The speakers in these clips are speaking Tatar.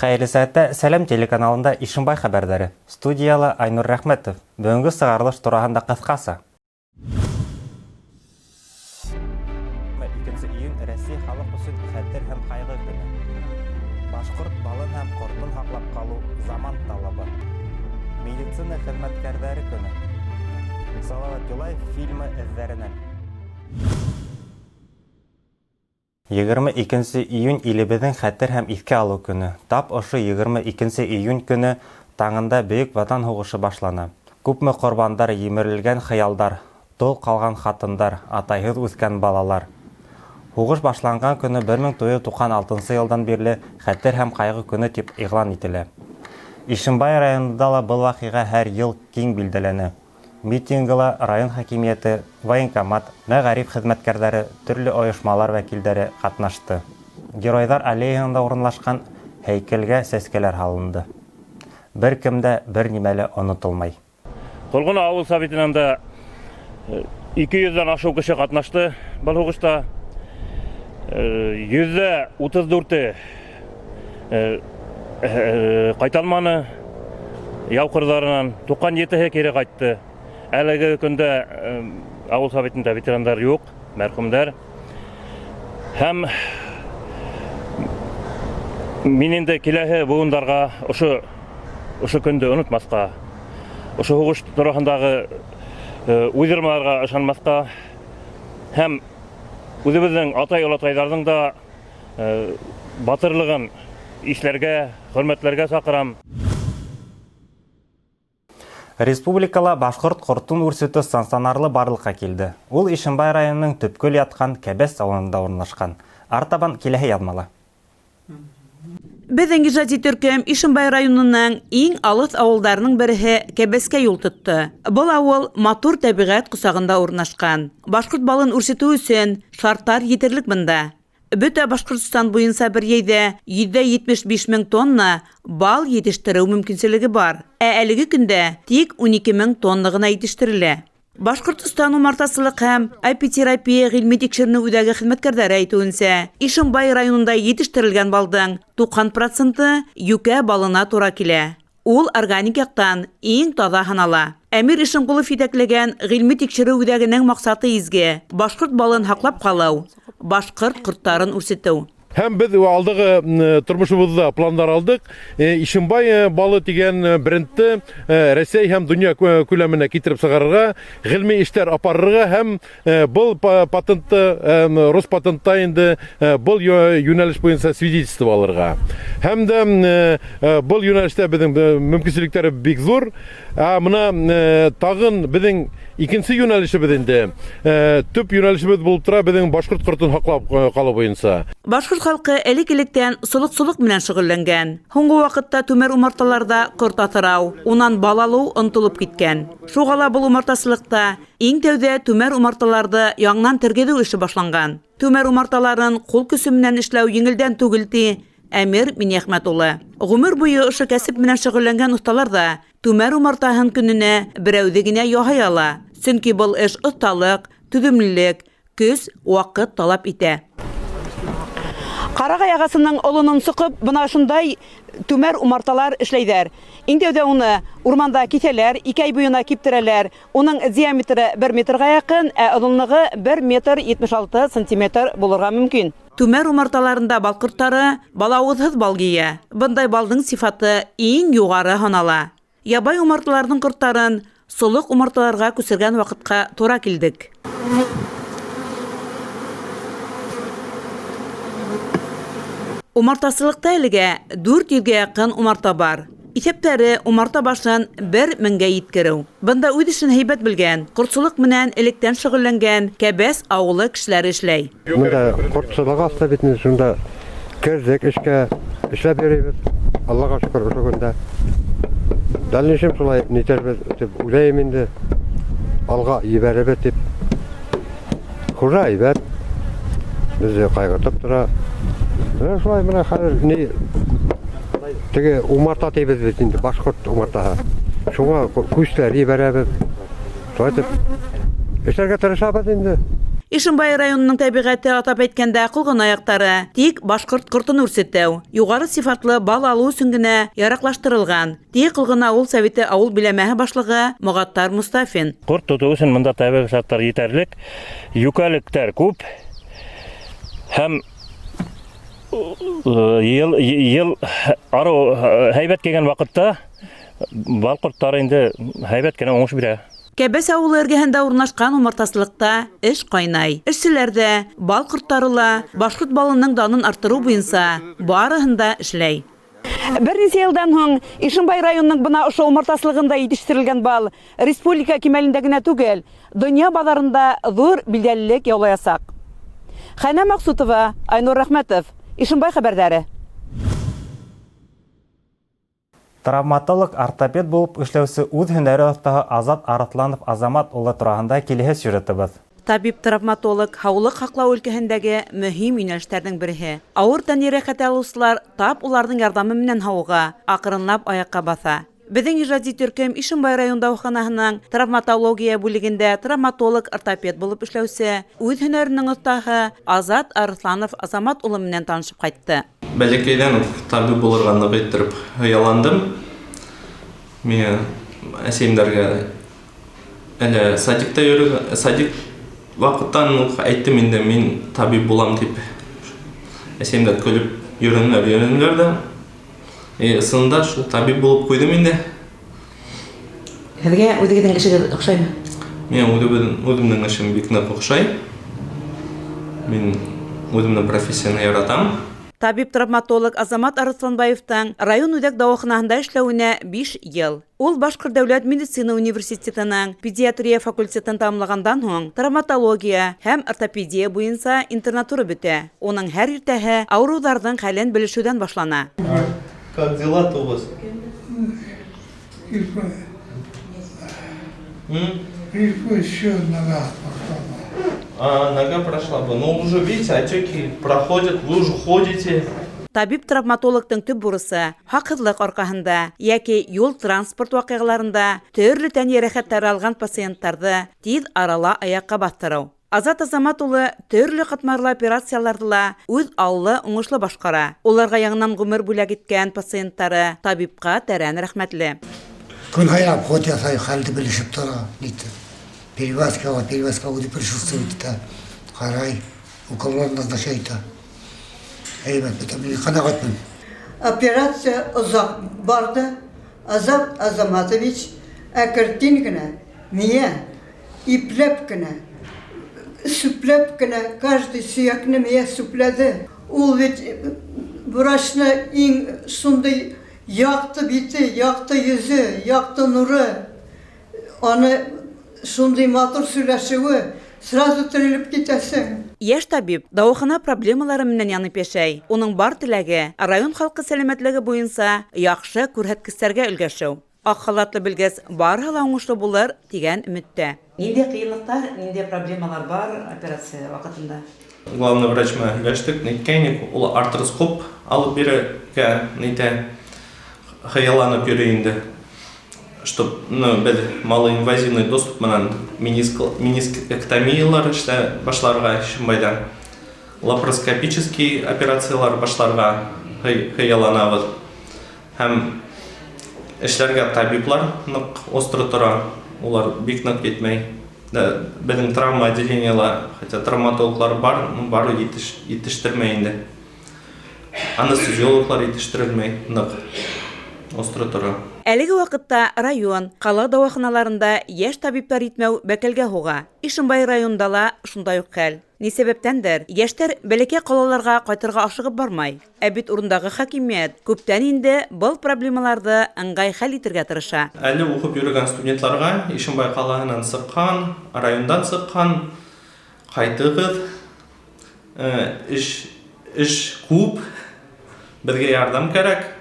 Хәйрле сәгатьтә Сәлем телеканалында Ишембай хәбәрдәре. Студиялы Айнур Рәхмәтов. Бүгенге сыгарылыш тураһында кыскасы. 2 июнь Россия халык өчен хәтер һәм кайгы көне. Башкорт балын һәм кортын һаклап калу заман талабы. Медицина хезмәткәрләре көне. Салават Юлаев фильмы эзләреннән. 22 июнь илебезнең хәтер һәм искә алу көне. Тап ошо 22 июнь көне таңында бөек ватан һугышы башлана. Күпме корбандар, емерелгән хыялдар, тол калган хатындар, атайһыз үскән балалар. Һугыш башланган көне 1996 елдан бирле хәтер һәм кайгы көне дип игълан ителә. Ишембай районында ла был вакыйга һәр ел киң билдәләнә. Митингла район хакимияте, военкомат, мәгариф хезмәткәрләре, төрле оешмалар вәкилләре катнашты. Геройдар аллеясында урынлашкан һәйкәлгә сәскәләр һалынды. Бер кемдә бер нимәле онытылмай. Колгон авыл советында 200-дан ашу кеше катнашты. Бу һугышта 134 кайталманы яу кырдарынан, туқан етеһе кире кайтты. Әлеге көндә авыл советында ветерандар юк, мәрхүмдәр. Һәм мин инде киләһе буындарга ошо көндә онытмаска, ошо һугыш турысындагы уйдырмаларга ышанмаска һәм үзебезнең атай-олатайларның да батырлыгын исләргә, хөрмәтләргә сакырам. Республикала башкорт кортын үрсетү стационарлы барлыкка килде. Ул Ишембай районының төпкөл яткан Кәбәс авылында урнашкан. Артабан киләһе язмалы. Безнең иҗади төркем Ишембай районының иң алыс авылдарының бере Кәбәскә юл тотты. Бу авыл матур табигать кусагында урнашкан. Башкорт балын үрсетү өчен шартлар җитерлек монда. Бөтә Башкортстан буенча бер йәйдә 775 мең тонна бал җитештерү мөмкинлеге бар. Әлеге көндә тик 12 мең тонна гына җитештерелә. Башкортстан умартасылык һәм апитерапия гыйльми тикшеренү үзәге хезмәткәрләре әйтүенчә, Ишембай районында җитештерелгән балдың 90% юкә балына туры килә. Ул органик яктан иң таза санала. Әмир Ишемгулов җитәкләгән гыйльми тикшерү үзәгенең максаты изге. Башкорт балын һаклап калу, башкорт корттарын үрсетү. Һәм без алдыгы тормышыбызда пландар алдык. Ишембай балы дигән брендты Россия һәм дөнья күләменә китереп сыгарырга, гыйльми эшләр апарырга һәм был патентты Роспатентта инде был юнәлеш буенча свидетельство алырга. Һәм дә был юнәлештә безнең мөмкинлекләре бик зур. Менә тагын безнең икенче юнәлешебез инде төп юнәлешебез булып тора безнең башкорт кортын һаклап калу буенча. Башкорт халкы элек-электән солык-солык белән шөгыльләнгән. Һуңгы вакытта түмәр умарталарда корт атырау, унан бал алу онытылып киткән. Шугала бу умартасылыкта иң тәүдә түмәр умарталарды яңнан тергеҙү эше башланган. Түмәр умарталарын кул көсө менән эшләү еңелдән түгел ди Әмир Минәхмәт улы. Гомер буе ошо кәсеп менән шөгыльләнгән осталар да түмәр умартаһын көненә берәүҙе генә яһай ала. Сөнки был эш осталык, түҙемлелек, көс, вакыт талап итә. Карагай агасының олонын сыҡып, бына шундай түмәр умарталар эшләйҙәр. Иң тәүҙә уны урманда киҫәләр, 2 ай буена киптерәләр. Уның диаметры 1 метрға яҡын, ә оҙонлығы 1 метр 76 сантиметр булырға мөмкин. Түмәр умарталарында бал ҡорттары балауыҙһыҙ бал гейә. Бындай балдың сифаты иң юғары һанала. Ябай умарталарының ҡорттарын солоҡ умарталарға күсергән ваҡытҡа тура килдек. Умартасылыҡта әлегә 400-гә яҡын умарта бар. Иҫәптәре умарта башын 1000-гә еткереү. Бында үҙ эшен һәйбәт белгән, ҡортсолоҡ менән электән шөғөлләнгән Кәбәс ауылы кешеләре эшләй. Бында ҡортсолоҡ аста бит шунда кердек, эшкә эшләп йөрөйбөҙ. Аллаға шөкөр ошо көндә. Дальнейшем шулай нитәрбеҙ дип уйлайым инде. Алға ебәребеҙ дип. Хужа ебәр. Безде ҡайғыртып тора. Шулай менә хәҙер ни теге умарта тибез бит инде, башҡорт умартаһы. Шуңа күсләр ебәрәбеҙ. Шулай итеп эшләргә тырышабыҙ инде. Ишембай районының табигаты атап әйткәндә кылган аяктары тик башкорт кортын үрсетәү, югары сифатлы бал алу өчен генә яраклаштырылган. Тик кылган авыл советы авыл биләмәһе башлыгы Могаттар Мустафин. Корт тоту өчен монда табигый шартлар җитәрлек, юкалыктар күп һәм ел ару һәйбәт килгән вакытта бал кортлары инде һәйбәт кенә уңыш бирә. Кәбәс авылы эргәһендә урнашкан умартасылыкта эш кайнай. Эшчеләрдә бал кортларыла башкорт балының данын арттыру буенча барыһында эшләй. Берничә елдан соң Ишембай районының бына ошо умартасылыгында итештерелгән бал республика кимәлендә генә түгел, дөнья базарында зур билдәлелек яулаячак. Хәнә Максутова, Айнур Рәхмәтов, Ишембай хәбәрләре. Травматолог ортопед булып эшләүче үз һөнәре остаһы Азат Аратланов Азамат улы тураһында киләһе сюжетыбыз. Табиб-травматолог һаулык һаклау өлкәһендәге мөһим юнәлештәрнең бере. Авыр тән ярәхәт алучылар тап уларның ярдәме менән һауга, акрынлап аякка баса. Безнең иҗади төркем Ишембай район дәваханәһенең травматология бүлегендә травматолог ортопед булып эшләүче үз һөнәренең остаһы Азат Аратланов Азамат улы менән танышып кайтты. Бәләкәйдән үк табиб булырга иттереп хыялландым. Мен әсәйемдәргә әле садикта йөргән, садик вакыттан ук әйттем инде мин табиб булам дип. Әсәйемдәр көлеп йөргәннәр дә. Сында шул табиб булып куйдым инде. Һәргә үзегезнең эшегез охшаймы? Мен үземнең эшем бик нык охшай. Мин үземнең профессияны яратам. Табиб-травматолог Азамат Арысланбаевтың район үҙәк дауаханаһында эшләүенә 5 ел. Ул Башкорт дәүләт медицина университетының педиатрия факультетын тамамлагандан соң травматология һәм ортопедия буенча интернатура бетә. Уның һәр иртәһе авыруларның хәлен белешүдән башлана. Как дела-то у вас? Еще нога пошла. Нога прошла бы. Но уже, видите, отеки проходят, вы уже ходите. Табиб-травматологтың төп бурысы хакыйклык аркаһында яки юл транспорт вакыйгаларында төрле тән ярәхәтләре алган пациентларны тиз арала аякка бастыру. Азат Азамат улы төрле катмарлы операцияларда үз аллы уңышлы башкара. Уларга яңнан гомер бүләк иткән пациентлары табибка тәрән рәхмәтле. Күн хайрап ход ясай, хәлді білішіп тұра, дейді. Перевязка өді присутствует-та. Қарай, уколлар назначай-та. Әйбәт, бітім, мен қанағатмын. Операция ұзақ барды. Азат Азаматович әкіртін гінә, мия, иплеп гінә, сүплеп гінә, каждый сүйекні мия сүпледі. Ул ведь врачны ең сондай яқты биті, яқты yüzü, яқты нұры. Оны сондай матур сөйләшеуі, сразу терелеп кетәсең. Яшь табиб дауахана проблемалары менән янып яшәй. Уның бар теләге район халкы сәламәтлеге буенча яхшы күрһәткечләргә өлгәшү. Ак халатлы белгәс барыһы ла уңышлы булыр дигән өметтә. Нинди кыенлыктар, нинди проблемалар бар операция вакытында? Главный врач мы өләштек, неткәйник, ул артроскоп алып бирергә, нитә хыялланып йөри инде. Чтоб бер малоинвазивный доступ менән менискектомиялар башларга Ишембайда, лапароскопический операциялар башларга хыялланабыз. Һәм эшләргә табиблар нык остро тора, улар бик нык етмәй. Безнең травма отделениелар, хотя травматологлар бар, но бары итештермәй инде. Анестезиологлар итештерелмәй нык остро тора. Әлеге вакытта район, кала дауаханаларында яшь табиблар итмәү бәкәлгә һуга. Ишембай районында ла шундай ук хәл. Ни сәбәптәндер, яшьтәр бәләкәй калаларга кайтырга ашыгып бармай. Ә бит урындагы хакимият күптән инде был проблемаларны ыңгай хәл итәргә тырыша. Әле укып йөргән студентларга Ишембай калаһыннан сыккан, райондан сыккан, кайтыгыз, эш күп, безгә ярдәм кирәк.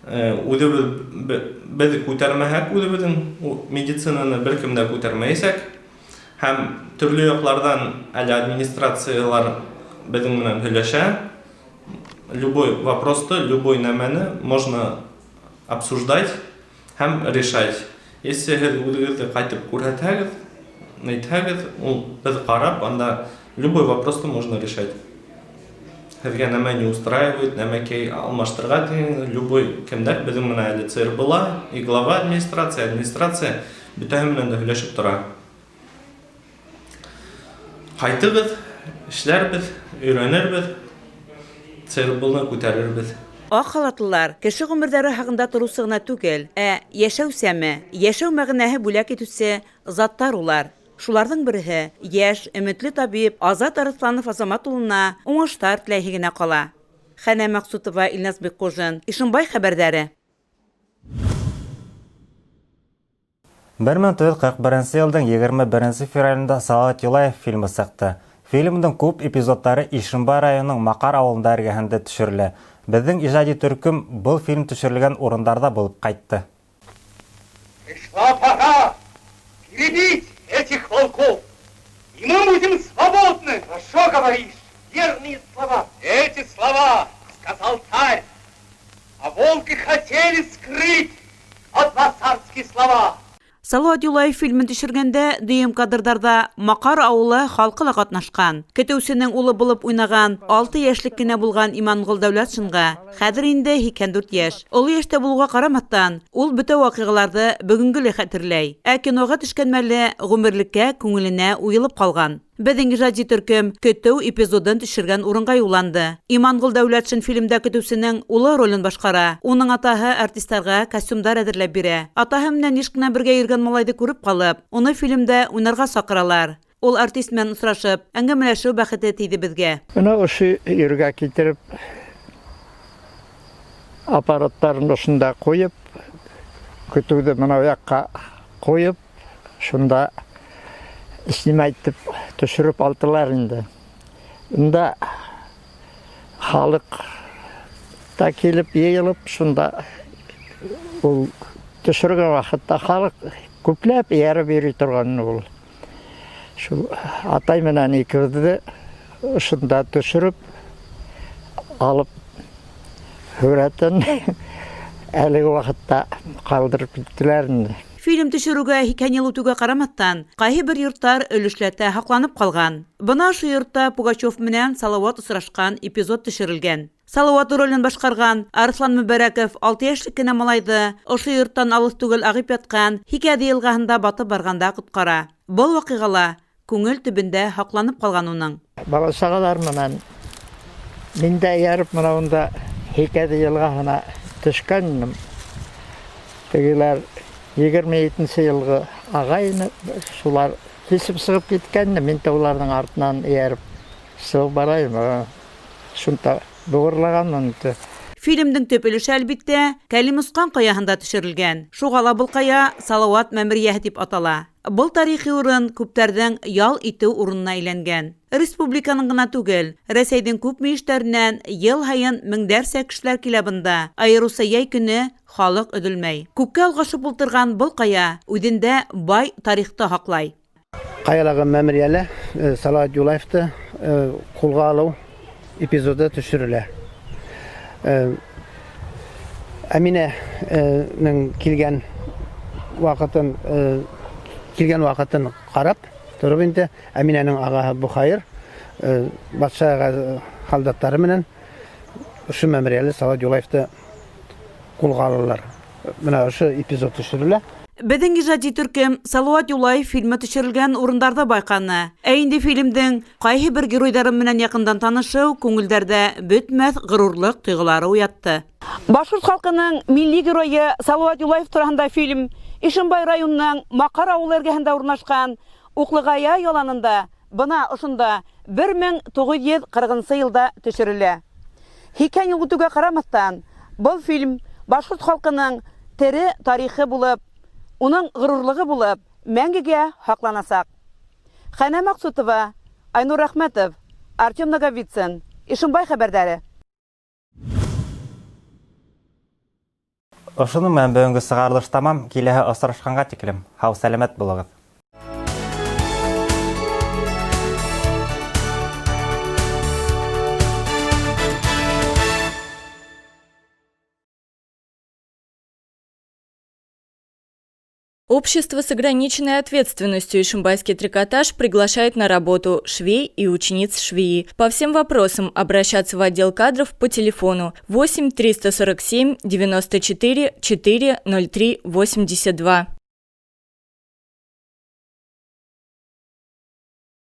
Без күтәрмәһәк, үзебезнең медицинаны беркем дә күтәрмәйсәк, һәм төрле яклардан әле администрациялар безнең белән һөйләшә. Любой вопросты, любой нәмәне можно обсуждать һәм решать. Если үзегезне кайтып күрһәтәгез, әйтһәгез, ул без карап, анда любой вопросты можно решать. Һезгә нәмә не устраивает, нәмәкәй алмаштырга дигән, любой кемдә безнең менә әле ЦР була, и глава администрация бөтәһе менән дә һөйләшеп тора. Кайтыгыз, эшләрбез, өйрәнербез, ЦРБны күтәрербез. Ак халатлылар кеше гомердәре хакында торусы гына түгел, яшәү сәме, яшәү мәгънәһе бүләк итүсе заттар улар. Шуларның береһе яшь, өметле табиб Азат Арысланов Азамат улына уңыштар теләйһе генә кала. Хәнә Максутова, Илназ Беккожин, Ишембай хәбәрдәре. 1941 елның 21 февралендә Салават Юлаев фильмы сықты. Фильмның күп эпизодтары Ишембай районының Макар авылында эргәһендә төшерелә. Безнең иҗади төркем был фильм төшерелгән урындарда булып кайтты. Пришла пора перебить этих волков, и мы будем свободны. Хорошо говоришь, верные слова. Эти слова сказал царь, а волки хотели скрыть от вас царские слова. Салават Юлаев фильмын төшергәндә дөйем кадрдарда Макар авылы халкы да катнашкан. Көтүсенең улы булып уйнаган 6 яшьлек кенә булган Имангол Дәүләтшинга хәзер инде 84 яшь. Олы яшьтә булуга карамастан, ул бөтә вакыйгаларны бүгенгеле хәтерләй. Кинога төшкән мәле гомерлеккә күңеленә уелып калган. Безнең иҗади төркем көтү эпизодын төшергән урынга юлланды. Имангол Дәүләтшин фильмда көтүсенең улы ролен башкара. Уның атаһы артистларга костюмдар әзерләп бирә. Атаһы менән ишкенә бергә йөргән малайды күреп калып, уны фильмда уйнарга сакыралар. Ул артист белән очрашып, әңгәмәләшү бәхете тиде безгә. Менә ошы йөргә китереп, аппараттарын ошында куеп, көтүде менә якка куеп, шунда снимайтып төшереп алдылар инде. Унда халык та килеп, йыелып, шунда ул төшергән вакытта халык күпләп ярып йөри торган ул. Шу атай менән икебезне шунда төшереп алып хүрәтен әлеге вакытта калдырып киттеләр инде. Фильм төшерүгә 2 ел үтүгә карамастан, кайһы бер йорттар өлешләтә хакланып калган. Бына шу йортта Пугачев менән Салават очрашкан эпизод төшерелгән. Салават ролен башкарган Арслан Мөбәрәков 6 яшьлек кенә малайды ошо йорттан алыс түгел агып яткан Хикәди елгаһында батып барганда коткара. Бу вакыйгала күңел төбендә хакланып калган уның. Баласагалар менән мин дә ярып менә Хикәди елгаһына төшкәнмен. Тегеләр 27 елгы агайны шулар кесіп сығып кеткәнне, мен таулардың артынан ярып сығып барайым. Шунта бугырлаганмын. Фильмдың төп өлеше әлбиттә Кәлимусқан каяһында төшерелгән. Шугала был кая Салават мәмерияһе дип атала. Был тарихи урын күптәрдән ял итү урынына әйләнгән. Республиканың гына түгел, Рәсәйдән күп миештәреннән ел һайын меңдәрсә кешеләр килә бында. Айрыуса яй көне халык өдөлмәй. Күккә алгашып ултырган был кая үдендә бай тарихты хаклай. Каялаган мәмерияне Салават Юлаевты кулга алу эпизоды төшерелә. Әминәнең килгән вакытын карап, торып инде Әминәнең агаһы Бухайыр батша халдаттары менән ошо мәмерияне Салават Юлаевты кулга алалар. Менә ошо эпизод төшерелә. Безнең иҗади төркем Салават Юлаев фильмы төшерелгән урындарда байканы. Инде фильмдың кайһы бер геройдары менән якындан танышыу күңелдәрдә бөтмәс горурлык тойгылары уятты. Башкорт халкының милли герое Салават Юлаев турында фильм Ишембай районының Макар авылы эргәһендә урнашкан Уклыгая яланында, бына ошында 1940 елда төшерелә. 2 ел үтүгә карамастан, был фильм башкорт халкының тере тарихы булып, уның горурлыгы булып, мәңгегә хакланасак. Хәнә Максутова, Айнур Рәхмәтов, Артем Наговицын, Ишембай хәбәрдәре. Ошоның менән бүгенге сыгарылыш тамам. Киләһе осрашканга тиклем. Һау сәламәт булыгыз. Общество с ограниченной ответственностью «Ишимбайский трикотаж» приглашает на работу швей и учениц швеи. По всем вопросам обращаться в отдел кадров по телефону 8 347 94 4 03 82.